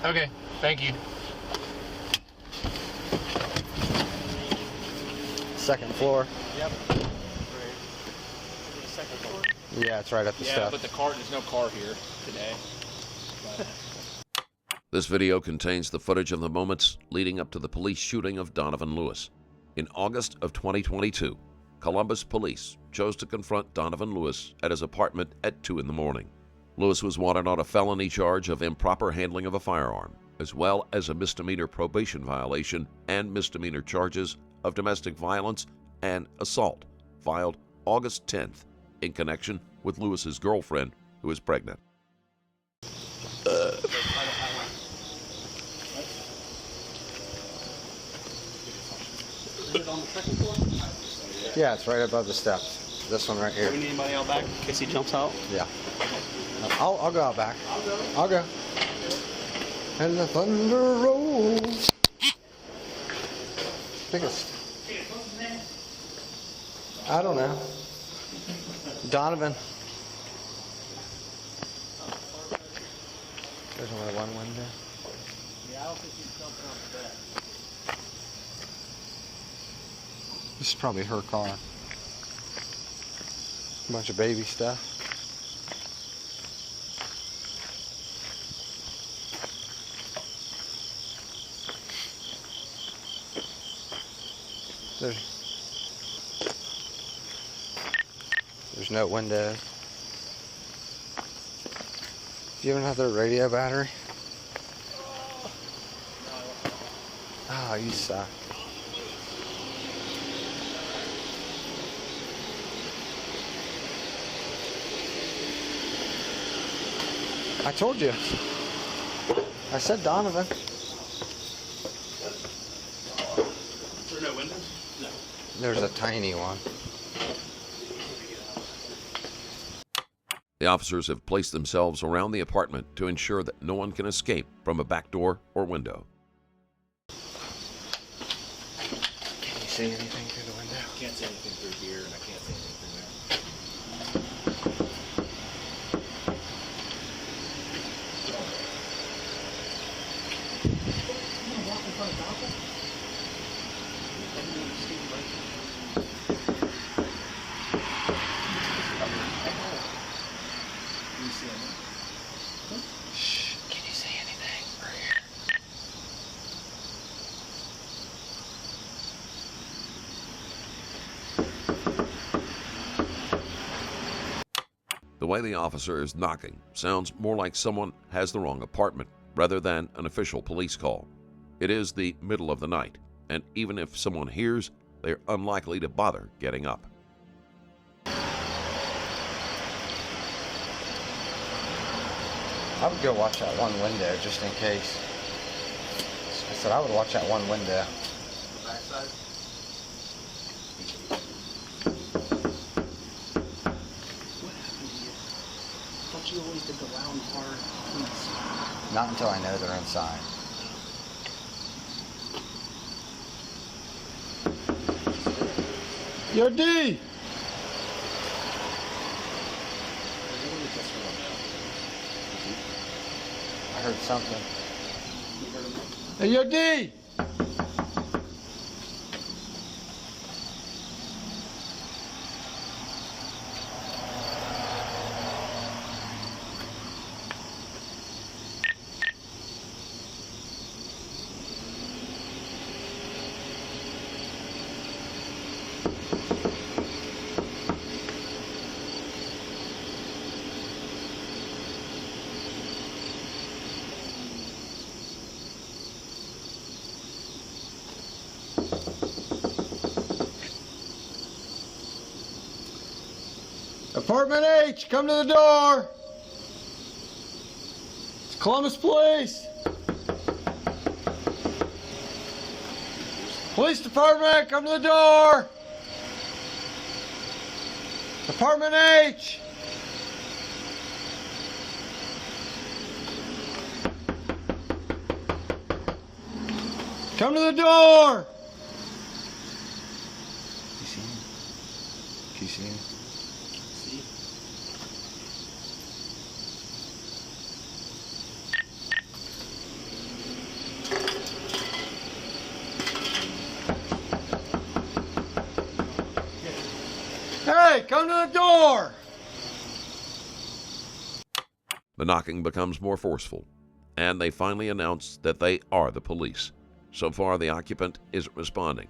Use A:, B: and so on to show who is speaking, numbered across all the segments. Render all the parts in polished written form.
A: Okay, thank you.
B: Second floor.
A: Yep. Second floor?
B: Yeah, it's right at the step.
A: Yeah, but there's no car here today. But...
C: This video contains the footage of the moments leading up to the police shooting of Donovan Lewis. In August of 2022, Columbus police chose to confront Donovan Lewis at his apartment at 2 in the morning. Lewis was wanted on a felony charge of improper handling of a firearm, as well as a misdemeanor probation violation and misdemeanor charges of domestic violence and assault, filed August 10th in connection with Lewis's girlfriend, who is pregnant.
D: Is it on the second floor?
B: Yeah, it's right above the steps. This one right here.
D: Do we need anybody out back in case he jumps out?
B: Yeah. I'll go out back. I'll go. And the thunder rolls. Biggest. I don't know. Donovan. There's only one window.
D: Yeah, I don't think he's jumping off the bed.
B: This is probably her car. A bunch of baby stuff. There's no windows. Do you have another radio battery? Oh, you suck. I told you. I said Donovan.
D: There no windows? No.
B: There's a tiny one.
C: The officers have placed themselves around the apartment to ensure that no one can escape from a back door or window.
B: Can you see anything through the window?
A: I can't see anything through here, and I can't see anything through there.
B: Shh. Can you see anything right here?
C: The way the officer is knocking sounds more like someone has the wrong apartment rather than an official police call. It is the middle of the night, and even if someone hears, they're unlikely to bother getting up.
B: I would go watch that one window just in case. I said I would watch that one window.
D: Backside? What happened to you? I thought you always did the round hard piece.
B: Not until I know they're inside. Yo, D! I heard something. Hey, yo, D! Apartment H, come to the door. It's Columbus Police. Police Department, come to the door. Apartment H. Come to the door. You see him? Can you see him?
D: See?
B: Hey, come to the door!
C: The knocking becomes more forceful, and they finally announce that they are the police. So far, the occupant isn't responding,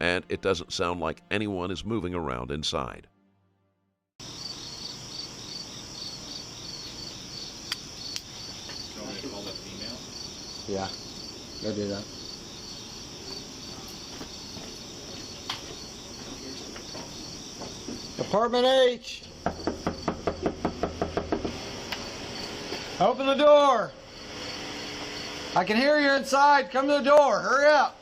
C: and it doesn't sound like anyone is moving around inside.
A: You want me to call that female?
B: Yeah, go do that. Apartment H! Open the door! I can hear you inside. Come to the door. Hurry up.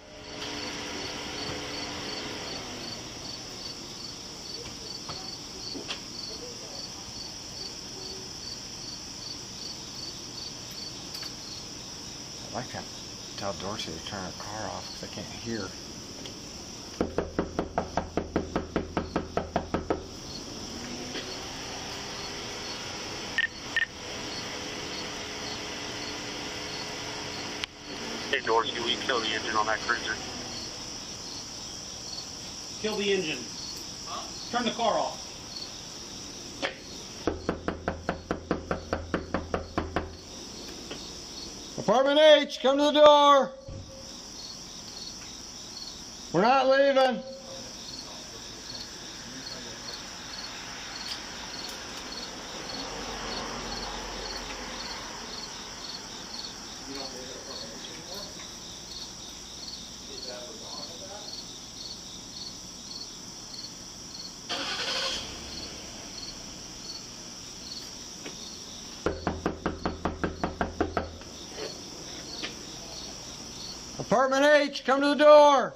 B: I'd like to tell Dorsey to turn her car off because I can't hear.
E: Hey Dorsey, will you kill the engine on that cruiser?
D: Kill the engine. Turn the car off.
B: Apartment H, come to the door. We're not leaving. Apartment H, come to the door.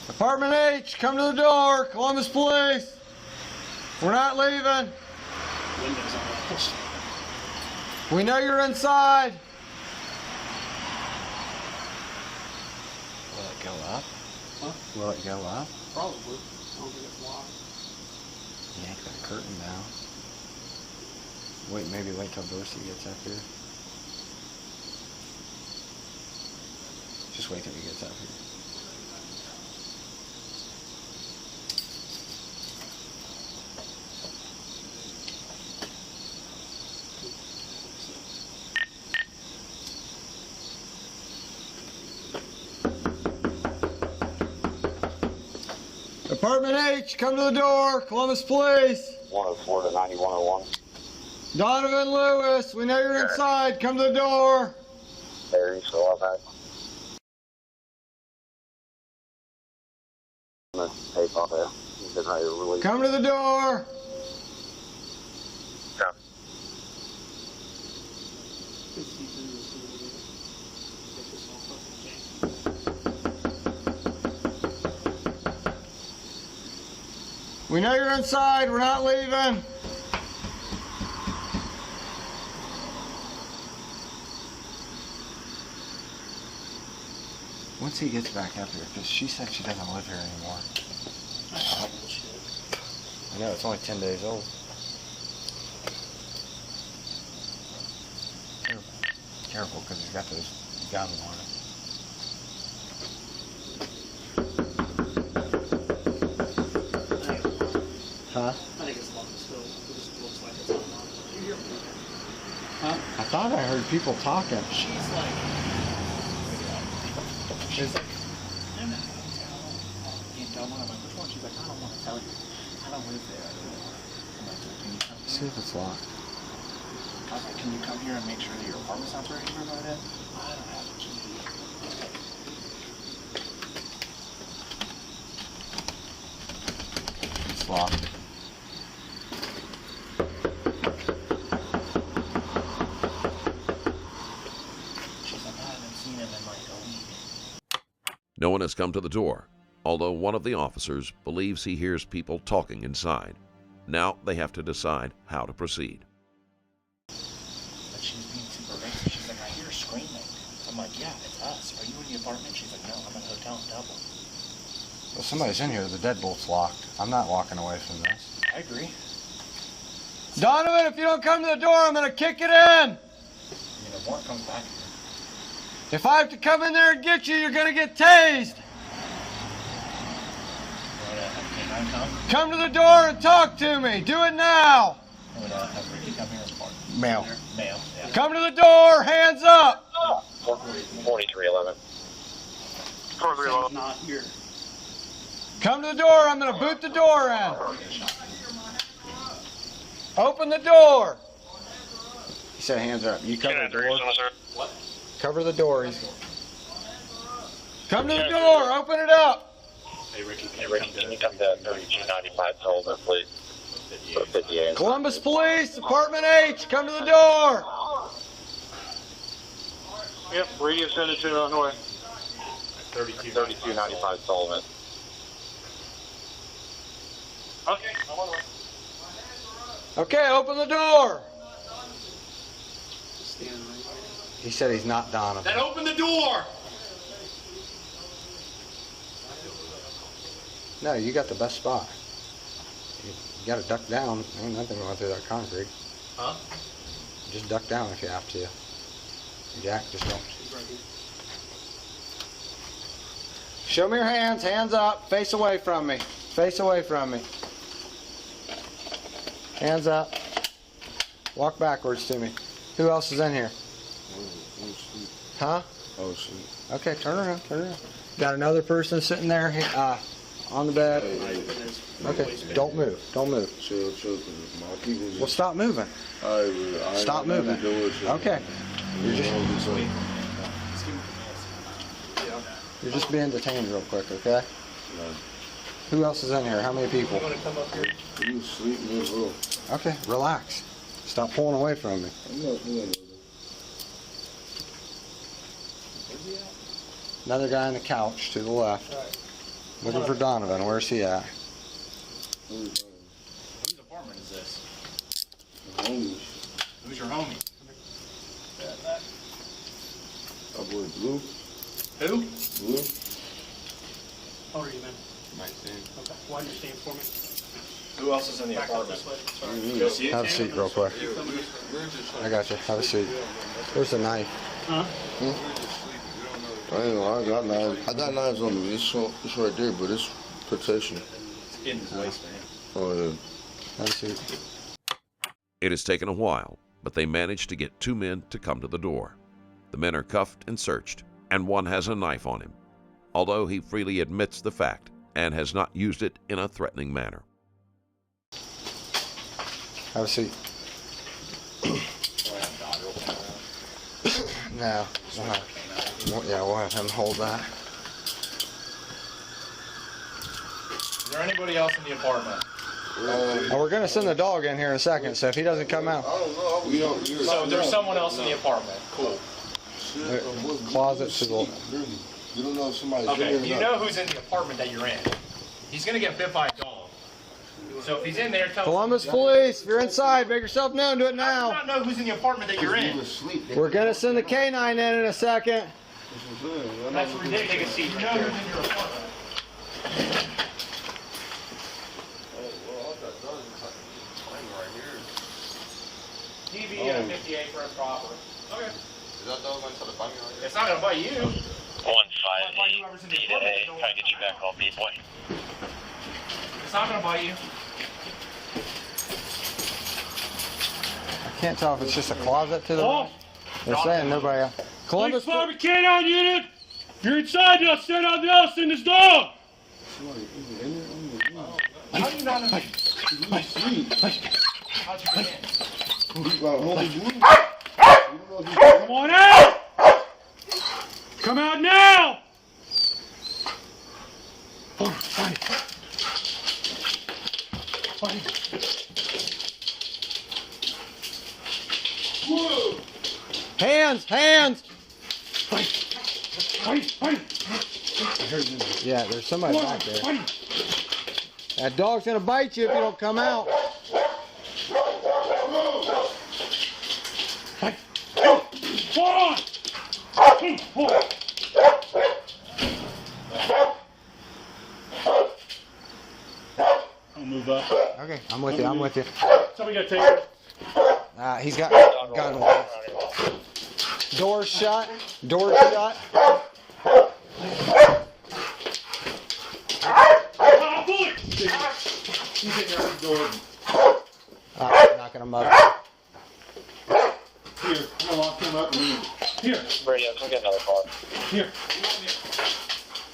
B: Apartment H, come to the door. Columbus Police. We're not leaving.
D: Windows are closed.
B: We know you're inside. Will it go up?
D: Huh?
B: Will it go up?
D: Probably. I don't think it's locked.
B: Yank that curtain down. Maybe wait till Dorsey gets up here. Just wait till he gets up here. Apartment H, come to the door. Columbus Police.
E: 104 to 9101.
B: Donovan Lewis, we know you're inside. Come to the door.
E: There, you still up back. I'm gonna tape off there. He's getting ready to release.
B: Come to the door.
E: Copy.
D: It's deep in this little bit. Take this off fucking
B: We know you're inside. We're not leaving. Once he gets back up here, because she said she doesn't live here anymore.
D: bullshit.
B: I know, it's only 10 days old. Careful, because he's got those guns on him. Huh?
D: I think it's locked still. It just looks like it's unlocked. You hear me? Huh?
B: I thought I heard people talking.
D: She's like, I'm not gonna tell. You don't want to, like, which one? She's like, I don't want to tell you. I don't live there. I'm like, can you come
B: See if it's locked.
D: I was like, can you come here and make sure that your apartment's not ready for that? I don't have a key.
B: It's locked.
D: She's like, I haven't seen him in like a week.
C: No one has come to the door, although one of the officers believes he hears people talking inside. Now they have to decide how to proceed.
D: But she was being super racist. She's like, I hear screaming. I'm like, yeah, it's us. Are you in the apartment? She's like, no, I'm at Hotel Double.
B: Well, somebody's in here. The deadbolt's locked. I'm not walking away from this.
D: I agree.
B: Donovan, if you don't come to the door, I'm going to kick it in.
D: And the warrant comes back here.
B: If I have to come in there and get you, you're going to get tased. Come to the door and talk to me. Do it now.
D: Have Ricky come here and park.
B: Male.
D: Male, yeah.
B: Come to the door. Hands up.
E: 4311. 4311.
A: Not here.
B: Come to the door. I'm going to boot the door in. Open the door. He said hands up. You cover the door.
E: What?
B: Cover the door. Come to the door. Open it up.
E: Hey, Ricky, can you come to 3295 Sullivan, please? For 58.
B: Columbus Police, Department H. Come to the door.
E: Yep, radio send it to on the way. 3295 Sullivan. Okay, I'm on the way.
B: Okay, open the door.
A: Stand right here.
B: He said he's not Donovan.
A: Then open the door!
B: No, you got the best spot. You got to duck down. Ain't nothing going through that concrete.
A: Huh?
B: Just duck down if you have to. Jack, just don't.
A: He's right here.
B: Show me your hands. Hands up. Face away from me. Face away from me. Hands up. Walk backwards to me. Who else is in here? Huh?
F: Oh, shit.
B: Okay, turn around. Turn around. Got another person sitting there on the bed. Okay, don't move. Don't move.
F: Chill, 'cause my people just...
B: Well, stop moving. Stop moving. Okay. You're just being detained real quick, okay? Who else is in here? How many people?
A: You want to come up here?
F: You sleep in this room.
B: Okay, relax. Stop pulling away from me.
F: I'm not doing it.
B: Another guy on the couch to the left. Looking for Donovan. Where's he at?
D: Whose apartment is this?
F: Homies.
D: Who's your homie?
F: I boy Blue.
D: Who?
F: Blue.
A: How old are you, man?
F: 19.
A: Okay. Why don't you stand for me?
D: Who else is in the
A: Back up
D: apartment?
A: this way. Sorry.
D: Just you?
B: Have a seat real quick. I got you. Have a seat. There's a knife.
A: Huh?
F: I ain't gonna lie, I got knives. I got knives on me. It's right there, but it's protection.
D: In his waistband.
F: Oh, yeah.
B: Have a seat.
C: It has taken a while, but they managed to get two men to come to the door. The men are cuffed and searched, and one has a knife on him, although he freely admits the fact and has not used it in a threatening manner.
B: Have a seat. No. We'll have him hold that.
D: Is there anybody else in the apartment?
B: Well, we're going to send the dog in here in a second, so if he doesn't come out.
F: I don't know. We don't.
D: So there's someone else in the apartment. Cool.
B: Closet to the...
F: You don't know if somebody's in
D: Okay,
F: there or
D: you
F: not.
D: know who's in the apartment that you're in. He's gonna get bit by a dog. So if he's in there, tell
B: Columbus Police, if you're inside, make yourself known. Do it
D: I do
B: now.
D: not know who's in the apartment that you're in.
B: We're going to send the canine in a second.
D: That's ridiculous. Take a seat. You know who's in your apartment. DV 58 for improper. Okay.
F: Is that dog going to the bunny right here?
D: It's not gonna bite you.
E: 158, trying to get you back on B-boy.
D: It's not gonna bite you.
B: I can't tell if it's just a closet to the right. They're saying nobody else. Columbus
G: Department canine unit! You're inside now, send out the else in this dog!
F: Somebody in there?
D: How do you not know?
F: He's asleep.
D: How'd you get in?
F: He's got homie Blue.
G: Come on out! Come out now!
B: Hands! Hands! Yeah, there's somebody back there. That dog's gonna bite you if you don't come out.
G: Pull. I'll move up.
B: Okay, I'm with you. I'm with you.
G: Somebody got taser.
B: He's got gun one. Door shut. Door shut.
G: Ah, bullet! He's hitting our door.
B: Knocking him up.
G: Here, I'm gonna lock him up and leave. Here,
E: Brady, let's get another car.
G: here.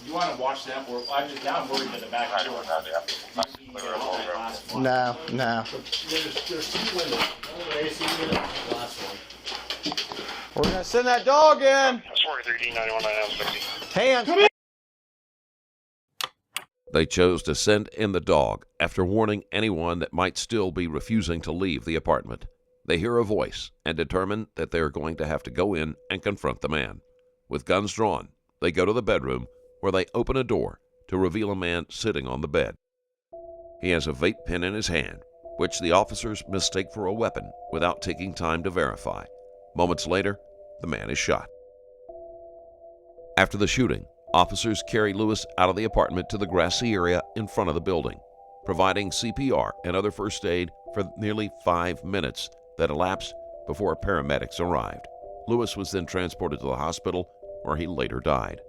A: You want to watch that? I'm just now worried about the back
E: I
A: door.
E: don't have it.
B: No, no.
A: There's two windows. One with AC unit, the last one.
B: We're gonna send that dog in.
E: 43D919960.
B: Hands.
C: They chose to send in the dog after warning anyone that might still be refusing to leave the apartment. They hear a voice and determine that they are going to have to go in and confront the man. With guns drawn, they go to the bedroom where they open a door to reveal a man sitting on the bed. He has a vape pen in his hand, which the officers mistake for a weapon without taking time to verify. Moments later, the man is shot. After the shooting, officers carry Lewis out of the apartment to the grassy area in front of the building, providing CPR and other first aid for nearly 5 minutes that elapsed before paramedics arrived. Lewis was then transported to the hospital, where he later died.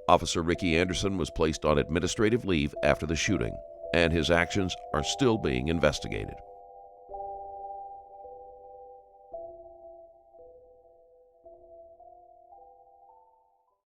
C: Officer Ricky Anderson was placed on administrative leave after the shooting, and his actions are still being investigated.